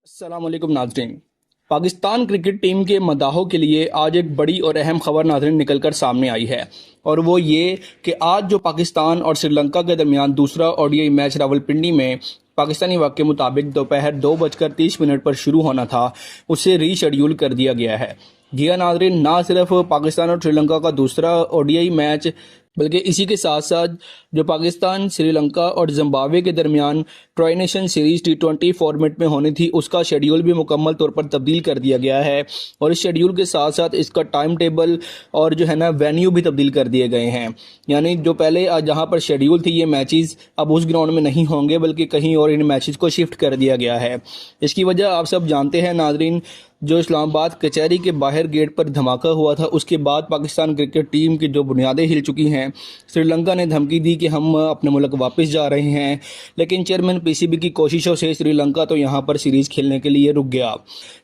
अस्सलाम वालेकुम नाज़रीन। पाकिस्तान क्रिकेट टीम के मदाहों के लिए आज एक बड़ी और अहम खबर नाज़रीन निकल कर सामने आई है, और वो ये कि आज जो पाकिस्तान और श्रीलंका के दरमियान दूसरा ओडीआई मैच रावलपिंडी में पाकिस्तानी वक्त के मुताबिक दोपहर 2:30 पर शुरू होना था, उसे रीशेड्यूल कर दिया गया है। जी हाँ नाज़रीन, ना सिर्फ पाकिस्तान और श्रीलंका का दूसरा ओडीआई मैच बल्कि इसी के साथ साथ जो पाकिस्तान, श्रीलंका और जिम्बाब्वे के दरमियान tri nation series T20 format में होनी थी, उसका शेड्यूल भी मुकम्मल तौर पर तब्दील कर दिया गया है। और इस शेड्यूल के साथ साथ इसका टाइम टेबल और जो है ना वेन्यू भी तब्दील कर दिए गए हैं। यानी जो पहले जहां पर शेड्यूल थी ये मैचेस अब उस ग्राउंड में नहीं होंगे बल्कि कहीं और इन मैचेस को शिफ्ट कर दिया गया है। इसकी वजह आप सब जानते हैं नाजरीन, जो इस्लामाबाद कचहरी के बाहर गेट पर धमाका हुआ था, उसके बाद पाकिस्तान क्रिकेट टीम की जो बुनियादें हिल चुकी हैं। श्रीलंका ने धमकी दी कि हम अपने मुल्क वापस जा रहे हैं, लेकिन चेयरमैन पीसीबी की कोशिशों से श्रीलंका तो यहां पर सीरीज़ खेलने के लिए रुक गया।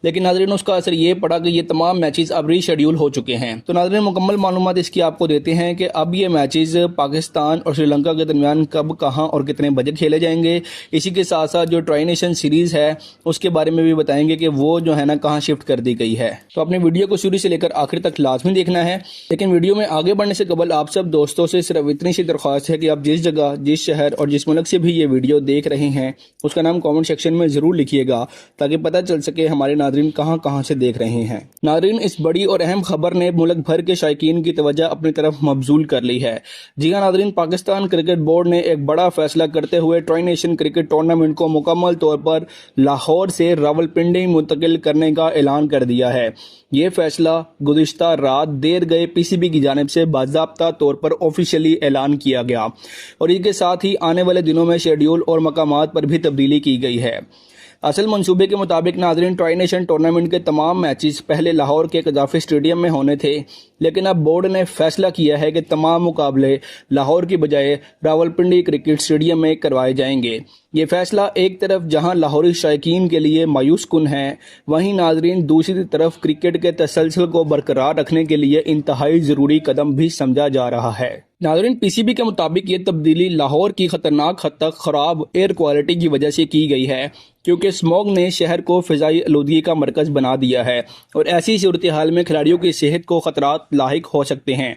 लेकिन नाज़रीन उसका असर ये पड़ा कि ये तमाम मैचेस अब रीशेड्यूल हो चुके हैं। तो नाज़रीन मुकम्मल मालूमात इसकी आपको देते हैं कि अब ये मैचेस पाकिस्तान और श्रीलंका के दरमियान कब, कहाँ और कितने बजे खेले जाएंगे। इसी के साथ साथ जो ट्राई नेशन सीरीज़ है उसके बारे में भी बताएंगे कि वो जो है ना कहाँ शिफ्ट कर दी गई है। तो अपने वीडियो को शुरू से लेकर आखिर तक लाजमी देखना है। लेकिन वीडियो में आगे बढ़ने से कबल आप सब दोस्तों से सिर्फ इतनी सी दरख्वास्त है कि आप जिस जगह, जिस शहर और जिस मुल्क से भी ये वीडियो देख रहे हैं उसका नाम कमेंट सेक्शन में जरूर लिखिएगा, ताकि पता चल सके हमारे नाजरीन कहां कहां से देख रहे हैं। नाजरीन इस बड़ी और अहम खबर ने मुल्क भर के शायकीन की तवज्जो अपनी तरफ मबजूल कर ली है। जी हाँ नाजरीन, पाकिस्तान क्रिकेट बोर्ड ने एक बड़ा फैसला करते हुए ट्राई नेशन क्रिकेट टूर्नामेंट को मुकम्मल तौर पर लाहौर से रावलपिंडी मुंतकिल करने का ऐलान कर दिया है। ये फैसला गुज़िश्ता रात देर गए पीसीबी की जानिब से बाज़ाब्ता तौर पर ऑफिशियली ऐलान किया गया, और इसके साथ ही आने वाले दिनों में शेड्यूल और मकामात पर भी तब्दीली की गई है। असल मंसूबे के मुताबिक नाजरीन ट्राई नेशन टूर्नामेंट के तमाम मैचेस पहले लाहौर के कदाफी स्टेडियम में होने थे, लेकिन अब बोर्ड ने फैसला किया है कि तमाम मुकाबले लाहौर की बजाय रावलपिंडी क्रिकेट स्टेडियम में करवाए जाएंगे। ये फैसला एक तरफ जहां लाहौरी शायकीन के लिए मायूस कुन है, वहीं नाजरीन दूसरी तरफ क्रिकेट के तसलसल को बरकरार रखने के लिए इंतहाई ज़रूरी कदम भी समझा जा रहा है। नाजरीन पीसीबी के मुताबिक ये तब्दीली लाहौर की खतरनाक हद तक खराब एयर क्वालिटी की वजह से की गई है, क्योंकि स्मॉग ने शहर को फ़िज़ाई आलूदगी का मरकज़ बना दिया है और ऐसी सूरत हाल में खिलाड़ियों की सेहत को खतरात लाहिक हो सकते हैं।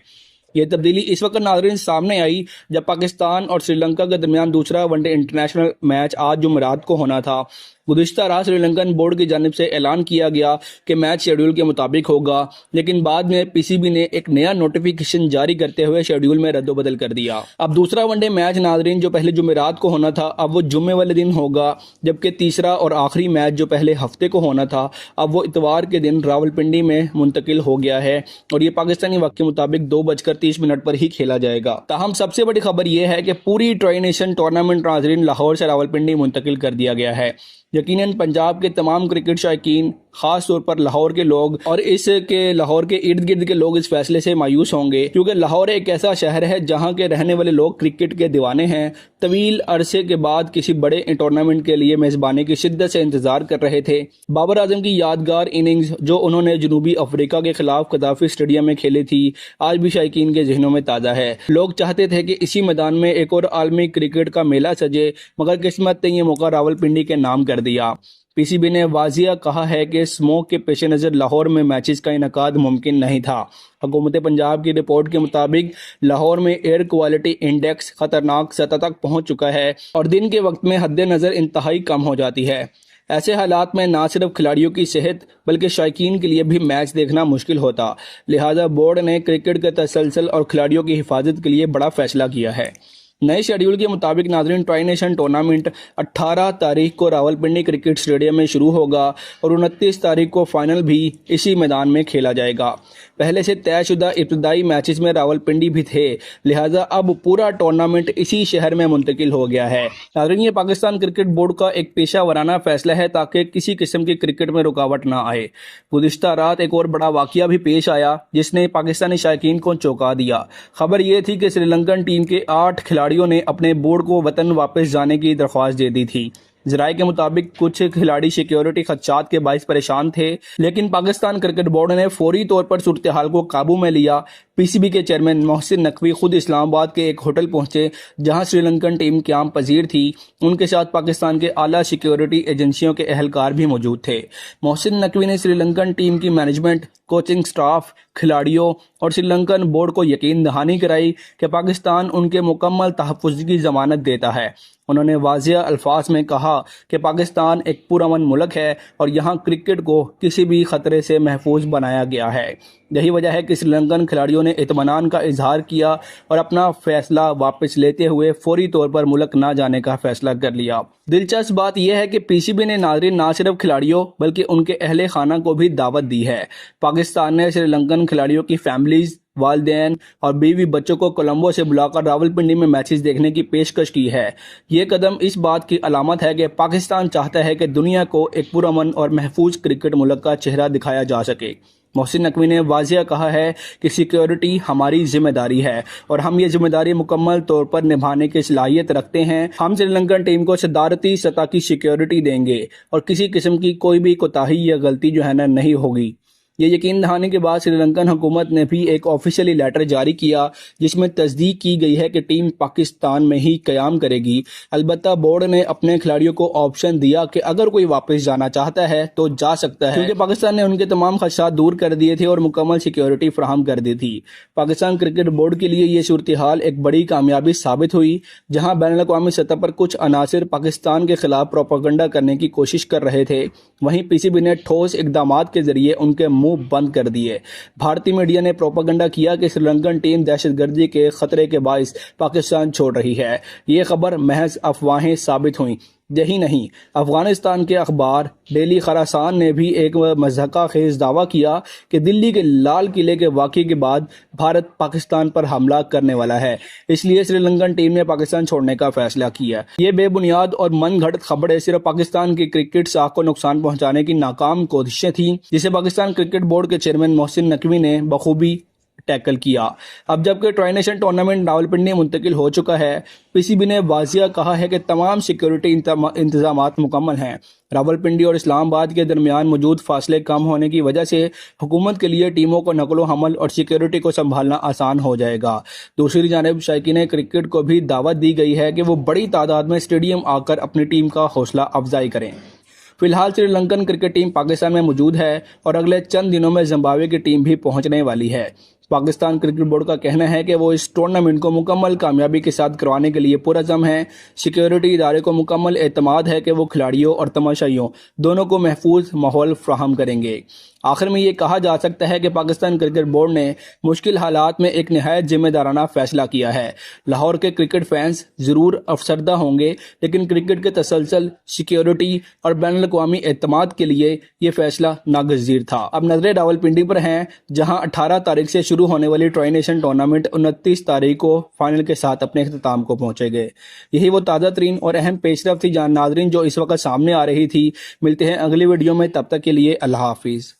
ये तब्दीली इस वक्त नाज़रीन सामने आई जब पाकिस्तान और श्रीलंका के दरमियान दूसरा वनडे इंटरनेशनल मैच आज जुमेरात को होना था। गुज़िश्ता रात श्रीलंकन बोर्ड की जानिब से ऐलान किया गया कि मैच शेड्यूल के मुताबिक होगा, लेकिन बाद में पीसीबी ने एक नया नोटिफिकेशन जारी करते हुए शेड्यूल में रद्दोबदल कर दिया। अब दूसरा वनडे मैच नाजरीन जो पहले जुमेरात को होना था अब वो जुम्मे वाले दिन होगा, जबकि तीसरा और आखिरी मैच जो पहले हफ्ते को होना था अब वो इतवार के दिन रावलपिंडी में मुंतकिल हो गया है, और ये पाकिस्तानी वक्त के मुताबिक 2:30 पर ही खेला जाएगा। ताहम सबसे बड़ी खबर यह है कि पूरी ट्राई नेशन टूर्नामेंट नाजरीन लाहौर से रावलपिंडी मुंतकिल कर दिया गया है। यकीनन पंजाब के तमाम क्रिकेट शायकीन, खास तौर पर लाहौर के लोग और लाहौर के इर्द गिर्द के लोग इस फैसले से मायूस होंगे, क्योंकि लाहौर एक ऐसा शहर है जहां के रहने वाले लोग क्रिकेट के दीवाने हैं। तवील अरसे के बाद किसी बड़े टूर्नामेंट के लिए मेजबानी की शिद्दत से इंतजार कर रहे थे। बाबर आजम की यादगार इनिंग्स जो उन्होंने जनूबी अफ्रीका के खिलाफ कदाफी स्टेडियम में खेली थी आज भी शायकीन के जहनों में ताज़ा है। लोग चाहते थे कि इसी मैदान में एक और आलमी क्रिकेट का मेला सजे, मगर किस्मत ने यह मौका रावलपिंडी के नाम कर दिया। पीसीबी ने वाजिया कहा है कि स्मोक के पेश नज़र लाहौर में मैचेस का इनकाद मुमकिन नहीं था। हुकूमत पंजाब की रिपोर्ट के मुताबिक लाहौर में एयर क्वालिटी इंडेक्स खतरनाक सतह तक पहुंच चुका है और दिन के वक्त में हद नज़र इंतहाई कम हो जाती है। ऐसे हालात में ना सिर्फ खिलाड़ियों की सेहत बल्कि शायकीन के लिए भी मैच देखना मुश्किल होता। लिहाजा बोर्ड ने क्रिकेट के तसलसल और खिलाड़ियों की हिफाजत के लिए बड़ा फैसला किया है। नए शेड्यूल के मुताबिक नाजरीन ट्राई नेशन टूर्नामेंट 18 तारीख को रावलपिंडी क्रिकेट स्टेडियम में शुरू होगा और 29 तारीख को फाइनल भी इसी मैदान में खेला जाएगा। पहले से तयशुदा इब्तदाई मैचेस में रावलपिंडी भी थे, लिहाजा अब पूरा टूर्नामेंट इसी शहर में मुंतकिल हो गया है। नाजरीन ये पाकिस्तान क्रिकेट बोर्ड का एक पेशा वराना फैसला है ताकि किसी किस्म की क्रिकेट में रुकावट ना आए। गुज़िश्ता रात एक और बड़ा वाकया भी पेश आया जिसने पाकिस्तानी शायकीन को चौंका दिया। खबर ये थी कि श्रीलंकन टीम के 8 खिलाड़ियों ने अपने बोर्ड को वतन वापस जाने की दरख्वास्त दे दी थी। ذرائع کے مطابق کچھ کھلاڑی سیکیورٹی خدشات کے باعث پریشان تھے، لیکن پاکستان کرکٹ بورڈ نے فوری طور پر صورتحال کو قابو میں لیا۔ پی سی بی کے چیئرمین محسن نقوی خود اسلام آباد کے ایک ہوٹل پہنچے جہاں سری لنکن ٹیم قیام پذیر تھی۔ ان کے ساتھ پاکستان کے اعلیٰ سیکیورٹی ایجنسیوں کے اہلکار بھی موجود تھے۔ محسن نقوی نے سری لنکن ٹیم کی مینجمنٹ، کوچنگ سٹاف، کھلاڑیوں اور سری لنکن بورڈ کو یقین دہانی کرائی کہ پاکستان ان کے مکمل تحفظ کی ضمانت دیتا ہے۔ انہوں نے واضح الفاظ میں کہا کہ پاکستان ایک پرامن ملک ہے اور یہاں کرکٹ کو کسی بھی خطرے سے محفوظ بنایا گیا ہے۔ یہی وجہ ہے کہ سری لنکن کھلاڑیوں نے اطمینان کا اظہار کیا اور اپنا فیصلہ واپس لیتے ہوئے فوری طور پر ملک نہ جانے کا فیصلہ کر لیا۔ دلچسپ بات یہ ہے کہ پی سی بی نے ناظرین نہ صرف کھلاڑیوں بلکہ ان کے اہل خانہ کو بھی دعوت دی ہے۔ پاکستان نے سری لنکن کھلاڑیوں کی فیملیز، والدین اور بیوی بچوں کو کولمبو سے بلا کر راولپنڈی میں میچز دیکھنے کی پیشکش کی ہے۔ یہ قدم اس بات کی علامت ہے کہ پاکستان چاہتا ہے کہ دنیا کو ایک پرامن اور محفوظ کرکٹ ملک کا چہرہ دکھایا جا سکے۔ محسن نقوی نے واضح کہا ہے کہ سیکیورٹی ہماری ذمہ داری ہے اور ہم یہ ذمہ داری مکمل طور پر نبھانے کی صلاحیت رکھتے ہیں۔ ہم سری لنکن ٹیم کو صدارتی سطح کی سیکیورٹی دیں گے اور کسی قسم کی کوئی بھی کوتاہی یا غلطی نہیں ہوگی۔ یہ یقین دہانی کے بعد سری لنکن حکومت نے بھی ایک آفیشیلی لیٹر جاری کیا جس میں تصدیق کی گئی ہے کہ ٹیم پاکستان میں ہی قیام کرے گی۔ البتہ بورڈ نے اپنے کھلاڑیوں کو آپشن دیا کہ اگر کوئی واپس جانا چاہتا ہے تو جا سکتا ہے، کیونکہ پاکستان نے ان کے تمام خدشات دور کر دیے تھے اور مکمل سیکیورٹی فراہم کر دی تھی۔ پاکستان کرکٹ بورڈ کے لیے یہ صورتحال ایک بڑی کامیابی ثابت ہوئی، جہاں بین الاقوامی سطح پر کچھ عناصر پاکستان کے خلاف پروپیگنڈا کرنے کی کوشش کر رہے تھے، وہیں پی سی بی نے ٹھوس اقدامات کے ذریعے ان کے منہ بند کر دیے۔ بھارتی میڈیا نے پروپیگنڈا کیا کہ سری لنکن ٹیم دہشت گردی کے خطرے کے باعث پاکستان چھوڑ رہی ہے۔ یہ خبر محض افواہیں ثابت ہوئیں۔ یہی نہیں، افغانستان کے اخبار ڈیلی خراسان نے بھی ایک مضحکہ خیز دعویٰ کیا کہ دلی کے لال قلعے کے واقعے کے بعد بھارت پاکستان پر حملہ کرنے والا ہے، اس لیے سری لنکن ٹیم نے پاکستان چھوڑنے کا فیصلہ کیا۔ یہ بے بنیاد اور من گھڑت خبریں صرف پاکستان کی کرکٹ ساکھ کو نقصان پہنچانے کی ناکام کوششیں تھیں، جسے پاکستان کرکٹ بورڈ کے چیئرمین محسن نقوی نے بخوبی ٹیکل کیا۔ اب جبکہ ٹرائی نیشن ٹورنامنٹ راولپنڈی منتقل ہو چکا ہے، پی سی بی نے واضح کہا ہے کہ تمام سیکیورٹی انتظامات مکمل ہیں۔ راولپنڈی اور اسلام آباد کے درمیان موجود فاصلے کم ہونے کی وجہ سے حکومت کے لیے ٹیموں کو نقل و حمل اور سیکیورٹی کو سنبھالنا آسان ہو جائے گا۔ دوسری جانب شائقین کرکٹ کو بھی دعوت دی گئی ہے کہ وہ بڑی تعداد میں اسٹیڈیم آ کر اپنی ٹیم کا حوصلہ افزائی کریں۔ فی الحال سری لنکن کرکٹ ٹیم پاکستان میں موجود ہے اور اگلے چند دنوں میں زمبابوے کی ٹیم بھی پہنچنے والی ہے۔ پاکستان کرکٹ بورڈ کا کہنا ہے کہ وہ اس ٹورنامنٹ کو مکمل کامیابی کے ساتھ کروانے کے لیے پرعزم ہے۔ سیکیورٹی ادارے کو مکمل اعتماد ہے کہ وہ کھلاڑیوں اور تماشائیوں دونوں کو محفوظ ماحول فراہم کریں گے۔ آخر میں یہ کہا جا سکتا ہے کہ پاکستان کرکٹ بورڈ نے مشکل حالات میں ایک نہایت ذمہ دارانہ فیصلہ کیا ہے۔ لاہور کے کرکٹ فینس ضرور افسردہ ہوں گے، لیکن کرکٹ کے تسلسل، سیکیورٹی اور بین الاقوامی اعتماد کے لیے یہ فیصلہ ناگزیر تھا۔ اب نظریں راولپنڈی پر ہیں، جہاں 18 تاریخ سے شروع ہونے والی ٹرائی نیشن ٹورنامنٹ 29 تاریخ کو فائنل کے ساتھ اپنے اختتام کو پہنچے گئے۔ یہی وہ تازہ ترین اور اہم پیش رفت تھی ناظرین جو اس وقت سامنے آ رہی تھی۔ ملتے ہیں اگلی ویڈیو میں، تب تک کے لیے اللہ حافظ۔